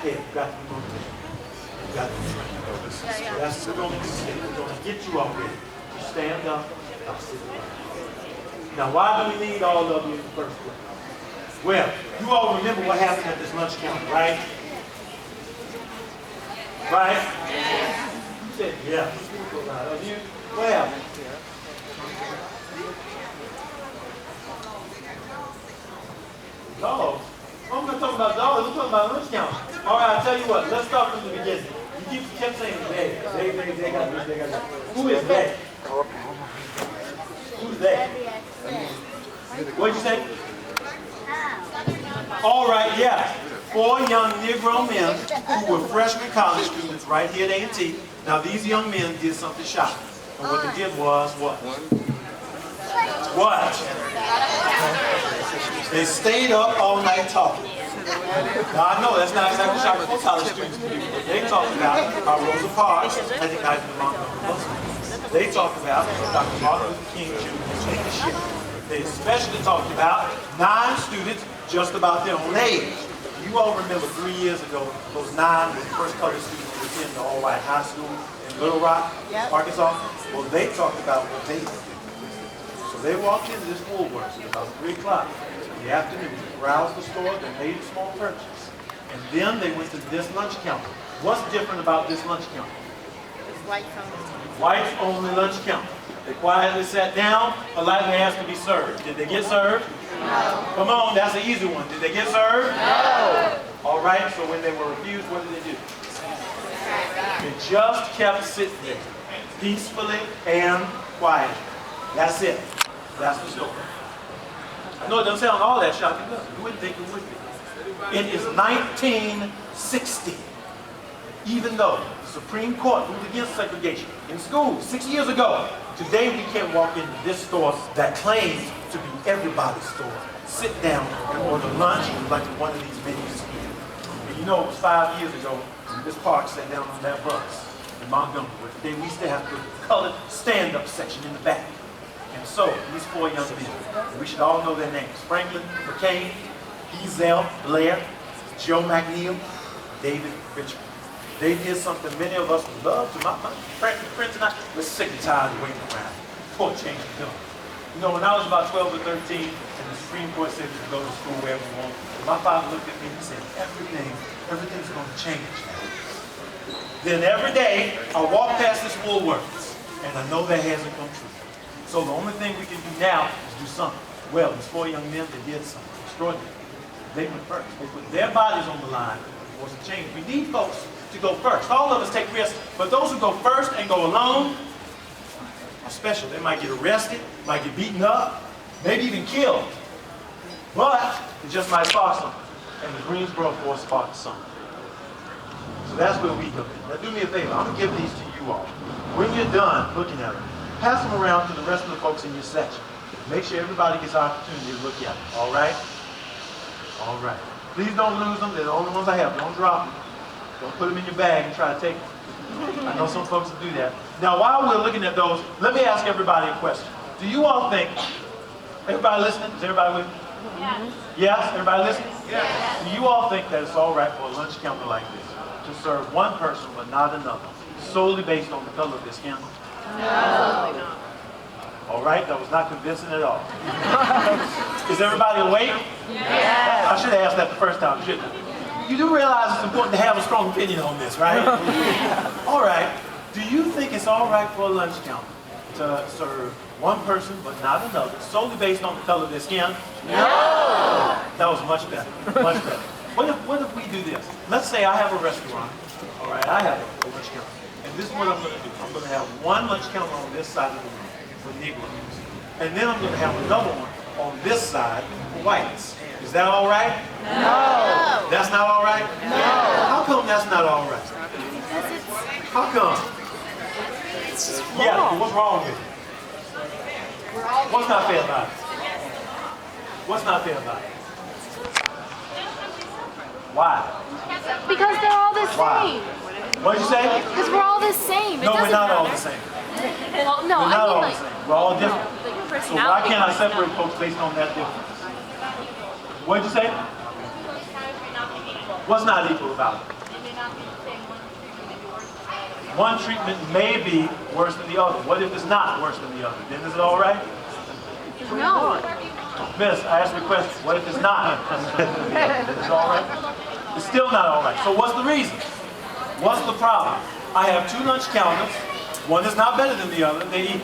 Yeah, got to be motivated. Got to be trained. That's we're going to get you up there. You stand up, I'll sit down. Now, why do we need all of you in the first place? Well, you all remember what happened at this lunch counter, right? Right? Yeah. You said, yeah. You, what happened? Dogs? I'm not talking about dogs, I'm talking about lunch counter. All right, I'll tell you what, let's start from the beginning. You kept saying they got this, they got that. Who is they? Who's they? What'd you say? All right, yeah. 4 young Negro men who were freshman college students right here at A&T. Now these young men did something shocking. And what they did was what? What? They stayed up all night talking. Now I know that's not exactly shocking for college students to do, but they talked about how Rosa Parks, I think I belong to they talked about Dr. Martin Luther King Jr. changed the ship. They especially talked about 9 students just about their own age. You all remember 3 years ago, those 9 were the first colored students to attend the all-white high school in Little Rock, Arkansas. Well, they talked about what they did. So they walked into this Woolworths at about 3 o'clock in the afternoon, browsed the store, they made a small purchase. And then they went to this lunch counter. What's different about this lunch counter? It's whites only. Whites only lunch counter. They quietly sat down, politely asked to be served. Did they get served? No. Come on, that's an easy one. Did they get served? No. All right, so when they were refused, what did they do? They just kept sitting there, peacefully and quietly. That's it. That's the story. I know it doesn't sound all that shocking, does it? You wouldn't think it would be. It is 1960. Even though the Supreme Court ruled against segregation in schools 6 years ago, today we can't walk into this store that claims to be everybody's store, sit down and order lunch like one of these menus. And you know, it was 5 years ago, Miss Park sat down on that bus in Montgomery, where today we still have the colored stand-up section in the back. And so, these 4 young men, we should all know their names: Franklin McCain, Ezel Blair, Joe McNeil, David Richmond. They did something many of us would love to. My friends and I, we're sick and tired of waiting around for a change of done. You know, when I was about 12 or 13, and the Supreme Court said we could go to school wherever we want, my father looked at me and said, everything's going to change now. Then every day, I walk past this Woolworths, and I know that hasn't come true. So the only thing we can do now is do something. Well, these 4 young men, they did something extraordinary. They went first. They put their bodies on the line for some change. We need folks to go first. All of us take risks, but those who go first and go alone are special. They might get arrested, might get beaten up, maybe even killed. But it just might spark something. And the Greensboro Force sparked something. So that's where we come in. Now do me a favor, I'm going to give these to you all. When you're done looking at them, pass them around to the rest of the folks in your section. Make sure everybody gets an opportunity to look at them. All right? All right. Please don't lose them. They're the only ones I have. Don't drop them. Don't put them in your bag and try to take them. I know some folks will do that. Now, while we're looking at those, let me ask everybody a question. Do you all think, everybody listening? Is everybody with me? Yes. Yes? Everybody listening? Yes. Do you all think that it's all right for a lunch counter like this to serve one person but not another, solely based on the color of their skin? No. All right, that was not convincing at all. Is everybody awake? Yes. I should have asked that the first time, shouldn't I? You do realize it's important to have a strong opinion on this, right? All right. Do you think it's all right for a lunch counter to serve one person but not another, solely based on the color of their skin? No. That was much better. Much better. What if we do this? Let's say I have a restaurant. All right, I have a lunch counter. And this is what I'm going to do. I'm going to have one lunch counter on this side of the room for Negroes. And then I'm going to have another one on this side for whites. Is that all right? No. That's not all right? No. How come that's not all right? Because it's How come? just wrong. Yeah, what's wrong with it? What's not fair about it? What's not fair about it? Why? Because they're all the same. What did you say? Because we're all the same. No, we're not all the same. Well, no, We're not all I the mean same. We're all different. like your So personality. why can't I separate folks based on that difference? What did you say? What's not equal about it? One treatment may be worse than the other. What if it's not worse than the other? Then is it all right? No. Miss, I asked you a question. What if it's not? Then it's all right? It's still not all right. So what's the reason? What's the problem? I have two lunch counters. One is not better than the other. They eat.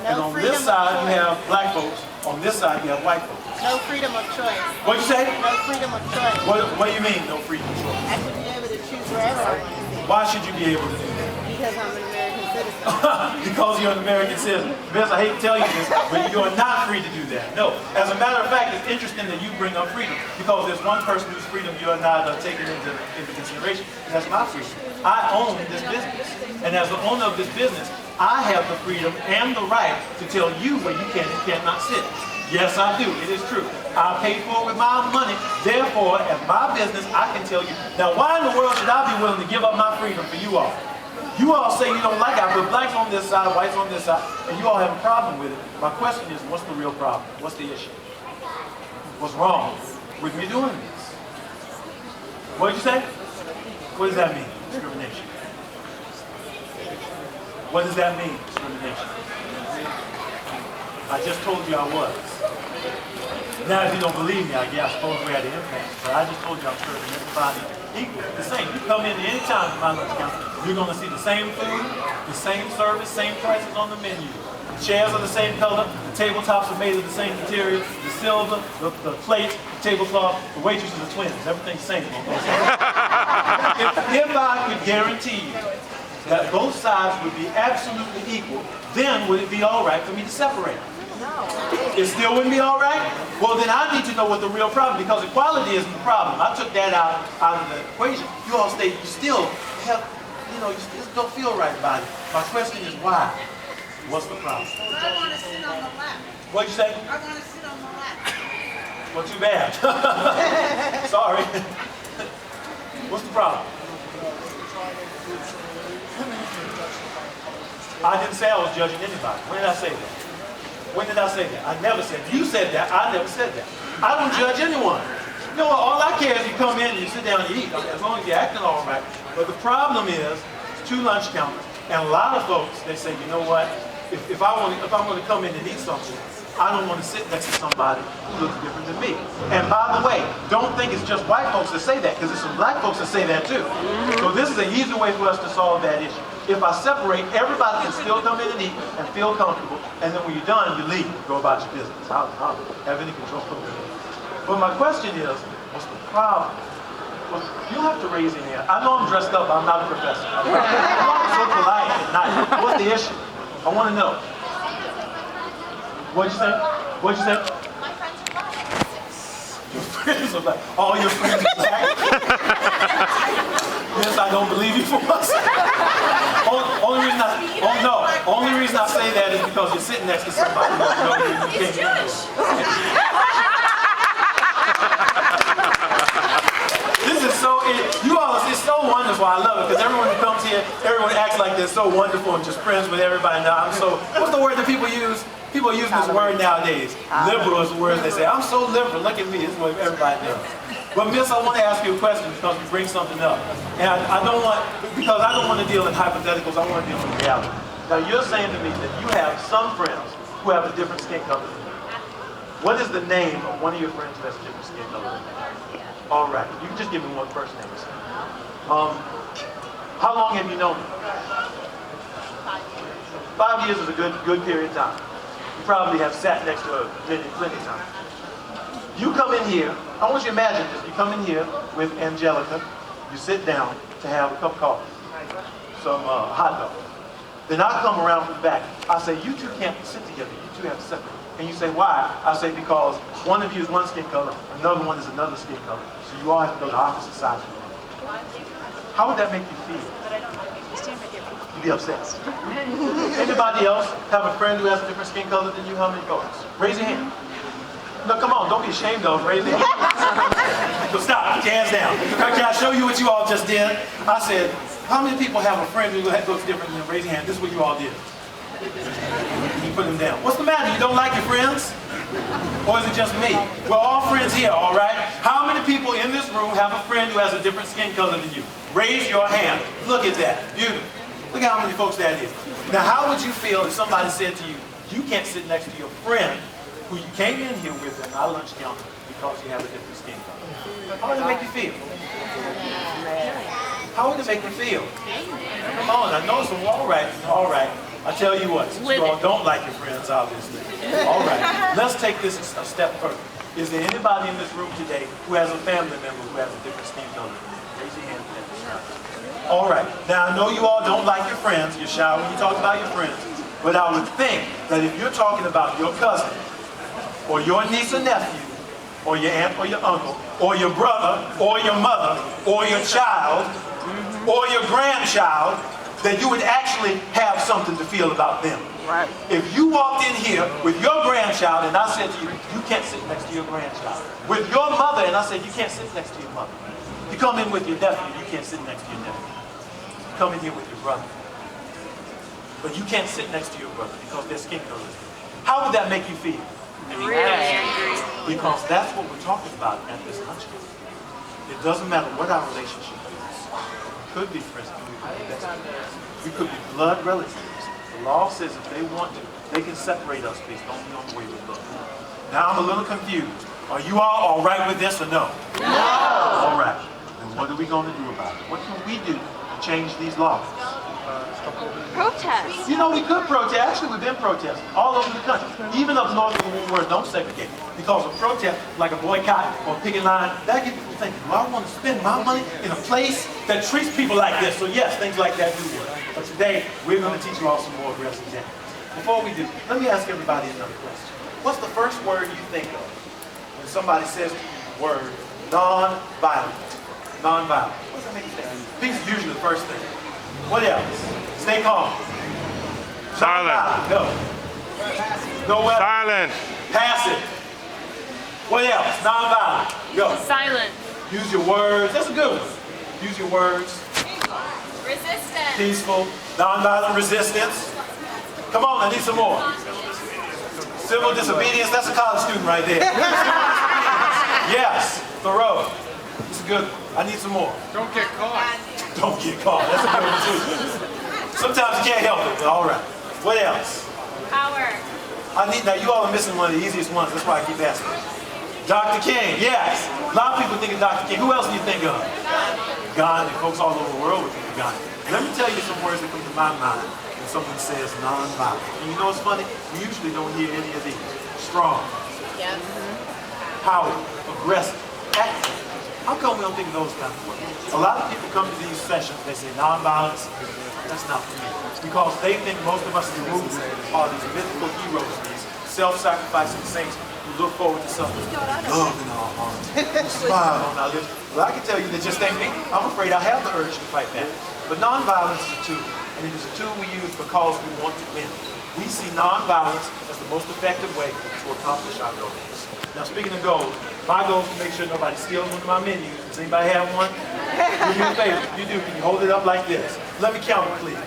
And on this side you have black folks. On this side you have white folks. No freedom of choice. What'd you say? No freedom of choice. What do you mean, no freedom of choice? I should be able to choose wherever I want to see. Why should you be able to do that? Because I'm an American citizen. Because you're an American citizen. Miss, I hate to tell you this, but you are not free to do that. No. As a matter of fact, it's interesting that you bring up freedom, because there's one person whose freedom you are not taking into consideration, and that's my freedom. I own this business. And as the owner of this business, I have the freedom and the right to tell you where you can and cannot sit. Yes, I do. It is true. I pay for it with my money. Therefore, as my business, I can tell you. Now, why in the world should I be willing to give up my freedom for you all? You all say you don't like it. I put blacks on this side, whites on this side, and you all have a problem with it. My question is, what's the real problem? What's the issue? What's wrong with me doing this? What did you say? What does that mean? Discrimination. What does that mean, discrimination? I just told you I was. Now, if you don't believe me, I suppose we're at the impact. But I just told you I'm serving everybody equal, the same. You come in any time in my lunch counter, you're going to see the same food, the same service, same prices on the menu. The chairs are the same color, the tabletops are made of the same material, the silver, the plate, the tablecloth, the waitresses are twins. Everything's the same. If I could guarantee you that both sides would be absolutely equal, then would it be all right for me to separate? It still wouldn't be all right? Well, then I need to know what the real problem, because equality isn't the problem. I took that out of the equation. You all state you still have, you just don't feel right about it. My question is why? What's the problem? I want to sit on the lap. What'd you say? I want to sit on the lap. Well, too bad. Sorry. What's the problem? I didn't say I was judging anybody. When did I say that? When did I say that? I never said that. You said that. I never said that. I don't judge anyone. You know what? All I care is you come in and you sit down and you eat. I mean, as long as you're acting all right. But the problem is, it's two lunch counters. And a lot of folks, they say, you know what? If I'm going to come in and eat something, I don't want to sit next to somebody who looks different than me. And by the way, don't think it's just white folks that say that, because there's some black folks that say that too. So this is an easy way for us to solve that issue. If I separate, everybody can still come in and eat and feel comfortable, and then when you're done, you leave, go about your business. I don't have any control over it. But my question is, what's the problem? Well, you don't have to raise your hand. I know I'm dressed up, I'm not a professor. I'm so polite at night. What's the issue? I want to know. What'd you say? What'd you say? My friends are black. Your friends are black. All your friends are black? Yes, I don't believe you for one second. Only reason I say that is because you're sitting next to somebody who He's Jewish. This is so, it's so wonderful. I love it, because everyone who comes here, everyone acts like they're so wonderful and just friends with everybody. Now, what's the word that people use? People are using this word nowadays. Liberal is the word they say. I'm so liberal, look at me. This is what everybody does. But Miss, I want to ask you a question, because you bring something up. And I don't want to deal in hypotheticals, I want to deal in reality. Now you're saying to me that you have some friends who have a different skin color than you. What is the name of one of your friends who has a different skin color than you? All right, you can just give me one first name. How long have you known him? 5 years is a good period of time. You probably have sat next to her plenty of times. You come in here, I want you to imagine this. You come in here with Angelica, you sit down to have a cup of coffee, some hot dog. Then I come around from the back. I say, you two can't sit together. You two have to separate. And you say, why? I say, because one of you is one skin color, another one is another skin color. So you all have to go to opposite sides of the room. How would that make you feel? You'd be upset. Anybody else have a friend who has a different skin color than you? How many folks? Raise your hand. No, come on, don't be ashamed of it. Raise your hand. So stop, put your hands down. Can I show you what you all just did? I said, how many people have a friend who looks different than them? Raise your hand. This is what you all did. You put them down. What's the matter? You don't like your friends? Or is it just me? We're all friends here, all right? How many people in this room have a friend who has a different skin color than you? Raise your hand. Look at that. Beautiful. Look how many folks that is. Now, how would you feel if somebody said to you, you can't sit next to your friend who you came in here with at my lunch counter because you have a different skin color? How would it make you feel? How would it make you feel? Come on, I know some. All right, all right. I tell you what, since you all don't like your friends, obviously. All right, let's take this a step further. Is there anybody in this room today who has a family member who has a different skin color than you? Raise your hand. All right, now I know you all don't like your friends. You're shy when you talk about your friends. But I would think that if you're talking about your cousin, or your niece or nephew, or your aunt or your uncle, or your brother, or your mother, or your child, or your grandchild, that you would actually have something to feel about them. Right. If you walked in here with your grandchild and I said to you, you can't sit next to your grandchild. With your mother and I said, you can't sit next to your mother. You come in with your nephew, you can't sit next to your nephew. You come in here with your brother. But you can't sit next to your brother because their skin color is different. How would that make you feel? Really angry. Because that's what we're talking about at this lunch table. It doesn't matter what our relationship is. We could be friends, we could be best friends. We could be blood relatives. The law says if they want to, they can separate us based only on the way we look. Now I'm a little confused. Are you all right with this or no? No! All right. Then what are we going to do about it? What can we do to change these laws? Protest. You know, we could protest. Actually, we've been protesting all over the country. Even up north of Woolworths, don't segregate. Because a protest, like a boycott or a picket line, that gets people thinking, well, I want to spend my money in a place that treats people like this. So yes, things like that do work. But today, we're going to teach you all some more aggressive examples. Before we do, let me ask everybody another question. What's the first word you think of when somebody says the word non-violent? Non-violent. What's that make you think? Peace is usually the first thing. What else? Stay calm. Silent. Go. No weapon. Silent. Passive. What else? Non-violent. Go. Silent. Use your words. That's a good one. Use your words. Resistance. Peaceful. Non-violent resistance. Come on, I need some more. Civil disobedience. That's a college student right there. Yes. Thoreau. It's a good one. I need some more. Don't get caught. Don't get caught. That's a good one too. Sometimes you can't help it, but all right. What else? Power. Now you all are missing one of the easiest ones. That's why I keep asking. Dr. King, yes. A lot of people think of Dr. King. Who else do you think of? Gandhi. Folks all over the world would think of Gandhi. Let me tell you some words that come to my mind when someone says non-violent. And you know what's funny? We usually don't hear any of these. Strong. Yes. Power. Aggressive. Active. How come we don't think of those kinds of words? A lot of people come to these sessions, they say non-violence. That's not for me. Because they think most of us in the movement are these mythical heroes, these self-sacrificing saints who look forward to something love in our hearts, smile on our lips. Well, I can tell you that just ain't me. I'm afraid I have the urge to fight back. But non-violence is a tool, and it is a tool we use because we want to win. We see non-violence as the most effective way to accomplish our goals. Now, speaking of goals, my goal is to make sure nobody steals one of my menus. Does anybody have one? Do me a favor. If you do, can you hold it up like this? Let me count it, please.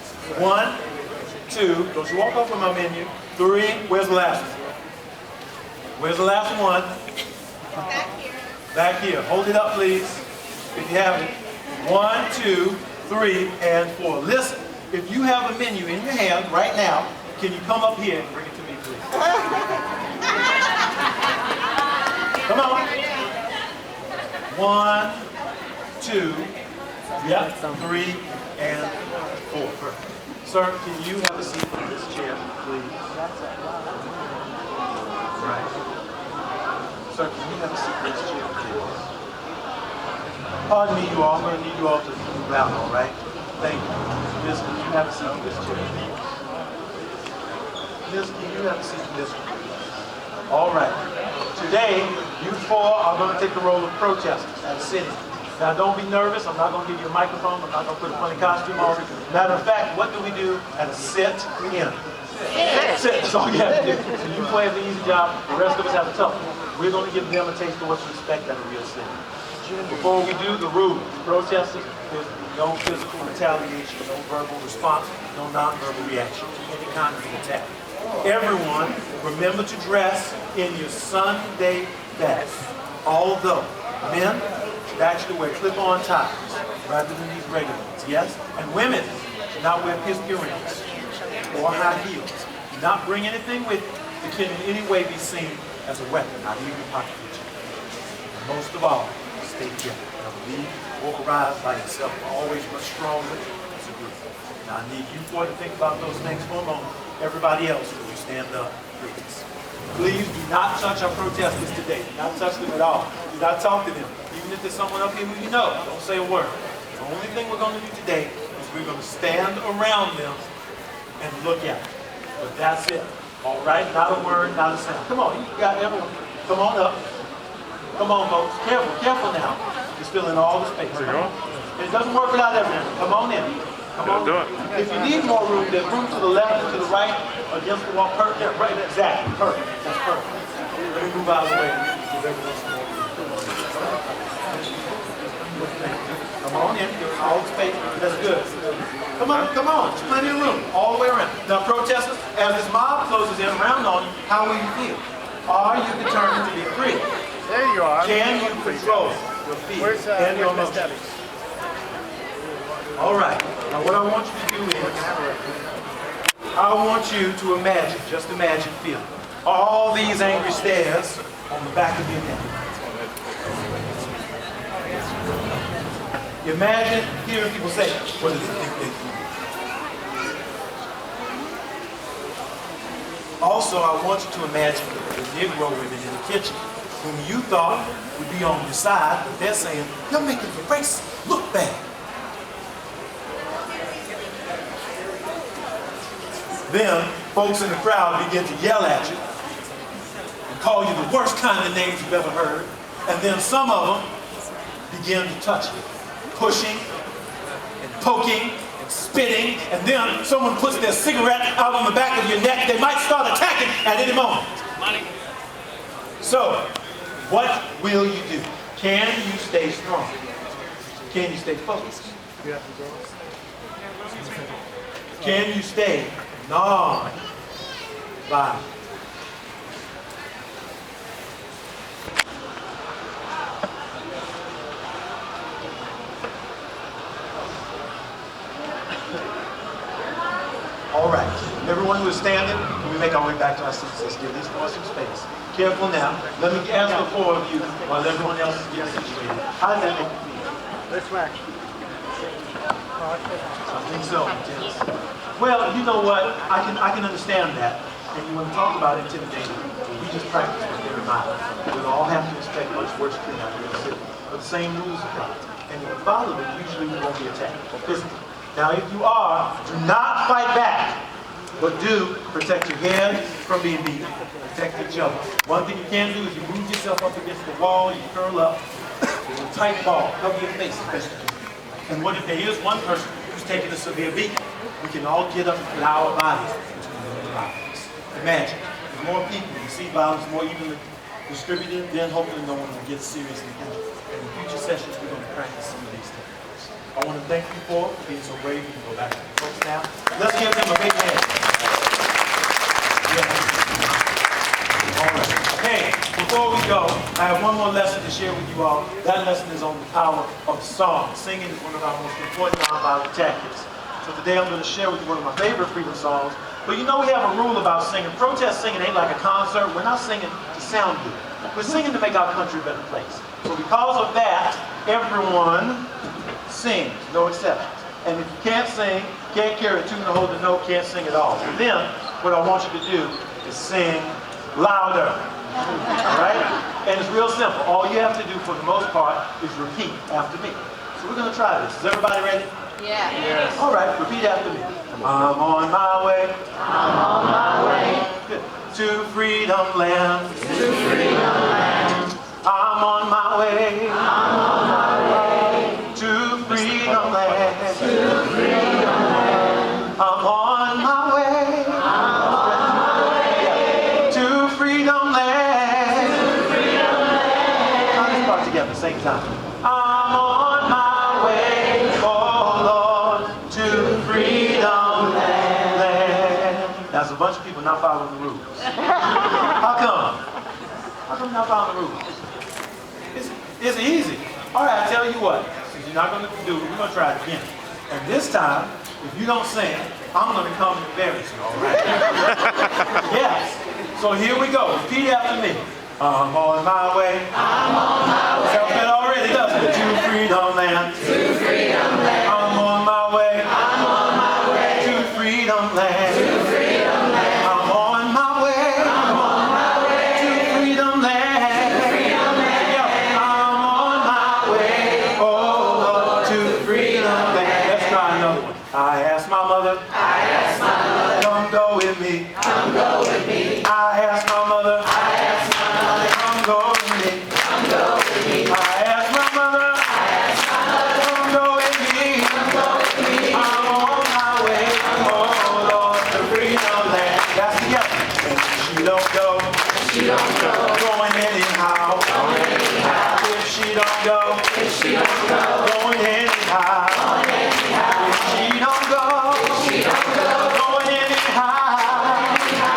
1, 2. Don't you walk off with my menu. 3. Where's the last one? Where's the last one? Back here. Back here. Hold it up, please. If you have it. 1, 2, 3, and 4. Listen, if you have a menu in your hand right now, can you come up here and bring it to me, please? Come on. 1, 2, yep, 3, and 4. Perfect. Sir, can you have a seat in this chair, please? Right. Sir, can you have a seat in this chair, please? Pardon me, you all. I'm going to need you all to move out, all right? Thank you. Miss, can you have a seat in this chair, please? Miss, can you have a seat in this one, please? All right. Today, you 4 are going to take the role of protesters at the city. Now, don't be nervous. I'm not going to give you a microphone. I'm not going to put a funny costume on. Matter of fact, what do we do at a sit-in? Sit. That's all you have to do. So you 4 have the easy job. The rest of us have a tough one. We're going to give them a taste of what to expect at a real city. Before we do, the rules. Protesters, there's no physical retaliation, no verbal response, no nonverbal reaction to any kind of attack. Everyone, remember to dress in your Sunday best. Although men should actually wear clip-on ties rather than these regular ones, yes? And women should not wear pisky rings or high heels. Do not bring anything with you that can in any way be seen as a weapon, not even a pocket picture. And most of all, stay together. Never leave or rise by yourself. We're always much stronger as a group. Now I need you four to think about those things for a moment. Everybody else, will you stand up, please? Please do not touch our protesters today. Do not touch them at all. Do not talk to them. Even if there's someone up here who you know, don't say a word. The only thing we're going to do today is we're going to stand around them and look at them. But that's it. All right? Not a word, not a sound. Come on, you got everyone. Come on up. Come on, folks. Careful, careful now. Just fill in all the space. There you go. It doesn't work without everyone. Come on in. Come on. Do it. If you need more room, there's room to the left and to the right, against the wall. Perfect. Yeah, right. Exactly. Perfect. That's perfect. Let me move out of the way. Give everyone some more room. Come on in. All space. That's good. Come on. Come on. There's plenty of room all the way around. Now, protesters, as this mob closes in around on you, how will you feel? Are you determined to be free? There you are. Can you control your feet and your Miss emotions? Debbie? All right. Now what I want you to do is, I want you to imagine, just imagine feeling all these angry stares on the back of your neck. Imagine hearing people say, what does it think they do? Also, I want you to imagine the Negro women in the kitchen whom you thought would be on your side, but they're saying, you're making the race look bad. Then, folks in the crowd begin to yell at you and call you the worst kind of names you've ever heard. And then some of them begin to touch you, pushing and poking and spitting. And then someone puts their cigarette out on the back of your neck. They might start attacking at any moment. So, what will you do? Can you stay strong? Can you stay focused? Can you stay non-violent? All right. Everyone who is standing, when we make our way back to our seats, let's give these four some space. Careful now. Let me ask the four of you while everyone else is getting situated. How does that make you feel? This way. I think so. Yes. Well, you know what? I can understand that. And you want to talk about intimidating. We just practice with their mind. We'll all have to expect much worse than out here in the city. But the same rules apply. And if you follow them, usually you won't be attacked physically. Now, if you are, do not fight back. But do protect your head from being beaten. Protect each other. One thing you can do is you move yourself up against the wall, you curl up, with a tight ball, cover your face as best you can. And what if there is one person who's taking a severe beating? We can all get up and put our bodies between the violence. Imagine, if more people, you see violence more evenly distributed, then hopefully no one will get seriously injured. And in future sessions, we're going to practice some of these techniques. I want to thank you for being so brave. You can go back to the folks now. Let's give them a big hand. Yeah. All right. Hey, before we go, I have one more lesson to share with you all. That lesson is on the power of song. Singing is one of our most important nonviolent tactics. So today I'm going to share with you one of my favorite freedom songs. But you know we have a rule about singing. Protest singing ain't like a concert. We're not singing to sound good. We're singing to make our country a better place. So because of that, everyone sings, no exceptions. And if you can't sing, can't carry a tune or hold a note, can't sing at all. And then, what I want you to do is sing louder. All right? And it's real simple. All you have to do for the most part is repeat after me. So we're going to try this. Is everybody ready? Yeah. Yes. All right, repeat after me. I'm on my way. I'm on my way Good. To freedom land. to freedom land. I'm on my way. I'm on my way To freedom land. to freedom land. I'm on my way. I'm on my way To freedom land. to freedom land. Now let's start together, same time. I'm on my way, oh Lord, to freedom land. That's a bunch of people not following the rules. How come? How come y'all found the rules? It's easy. All right, I tell you what. Since you're not going to do it, we're going to try it again. And this time, if you don't sing, I'm going to come and embarrass you, all right? Yes. So here we go. Repeat after me. I'm on my way. I'm on my way. Felt it already, doesn't it? To freedom land. To freedom land. I'm on my way. I'm on my way. To freedom land. To freedom land. I'm on my way. I'm on my way. To freedom land. To freedom land. Yeah. I'm on my way. Oh Lord, to freedom land. Let's try another one. I asked my mother. I asked my mother. Come go with me. Come go with me. I asked my mother. Come go with me. Come go with me. I asked my mother. Come go with me. Come go with me. I'm on my way. Oh Lord, to freedom land. That's together. And she don't go. She don't go. Going anyhow. Going anyhow. If she don't go. If she don't go. Going anyhow. Going anyhow. If she don't go. If she don't go. Going anyhow.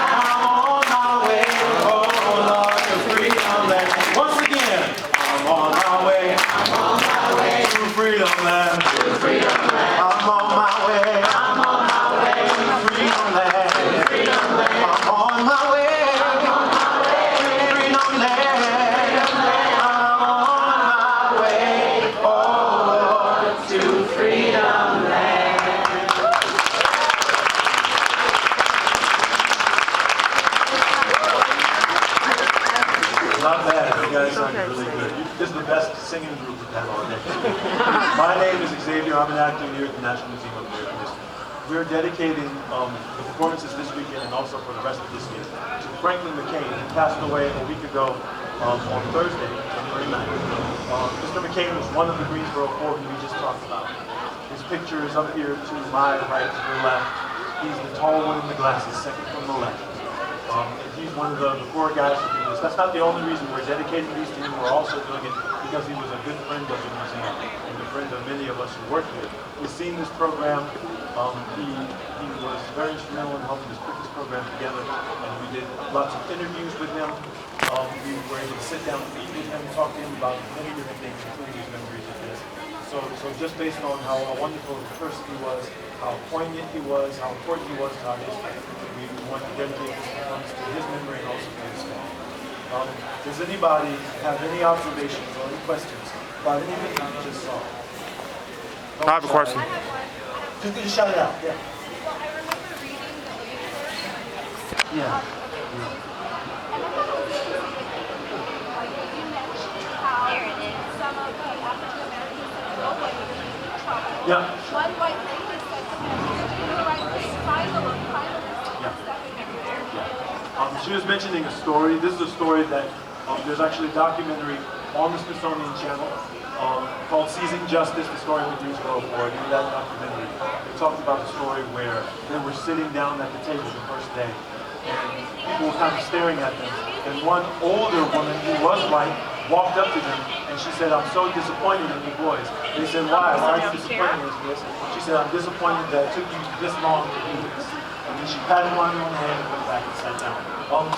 I'm on my way. Oh Lord, to freedom land. Once again, I'm on my way. I'm on my way. To freedom land. To freedom land. I'm on my way. I'm on my way. To freedom land. To freedom land. I'm on my way. I'm on my way. To freedom land. I'm on my way. Oh Lord, to freedom land. Not bad. You guys sound really good. This is the best singing group we've had all day. My name is Xavier. I'm an actor here at the National Museum of American History. We're dedicating the performances this weekend and also for the rest of this year to Franklin McCain, who passed away a week ago on Thursday, January 9th. Mr. McCain was one of the Greensboro Four who we just talked about. His picture is up here to my right, to your left. He's the tall one in the glasses, second from the left. And he's one of the four guys who do this. That's not the only reason we're dedicating these to him. We're also doing it because he was a good friend of the museum and a friend of many of us who work here. We've seen this program. He was very instrumental in helping us put this program together, and we did lots of interviews with him. We were able to sit down and eat with him and talk to him about many different things, including his memories of this. So just based on how wonderful a person he was, how poignant he was, how important he was to our history, we want to dedicate this performance to his memory and also to his family. Does anybody have any observations or any questions about anything that you just saw? I have a question. Just shout it out. Yeah. Well, I remember reading the later Yeah. and I thought it was interesting, like you mentioned how some of the African Americans that go away in trouble. Yeah. One white lady said to him, "Do the right thing, finalists Yeah. stepping everywhere." Yeah. She was mentioning a story. This is a story that there's actually a documentary on the Smithsonian Channel called Seizing Justice, the story of the Greensboro Four. In that documentary, they talked about the story where they were sitting down at the table the first day, and people were kind of staring at them. And one older woman who was white walked up to them, and she said, "I'm so disappointed in you boys." They said, "Why? Why are you disappointed in this?" She said, "I'm disappointed that it took you this long to do this." And then she patted one on the hand and went back and sat down.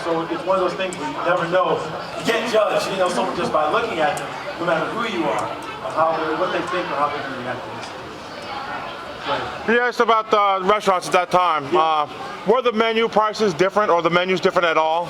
So it's one of those things where you never know. You can't judge, someone just by looking at them, no matter who you are, of what they think or how they react to this. You asked about the restaurants at that time. Were the menu prices different or the menus different at all?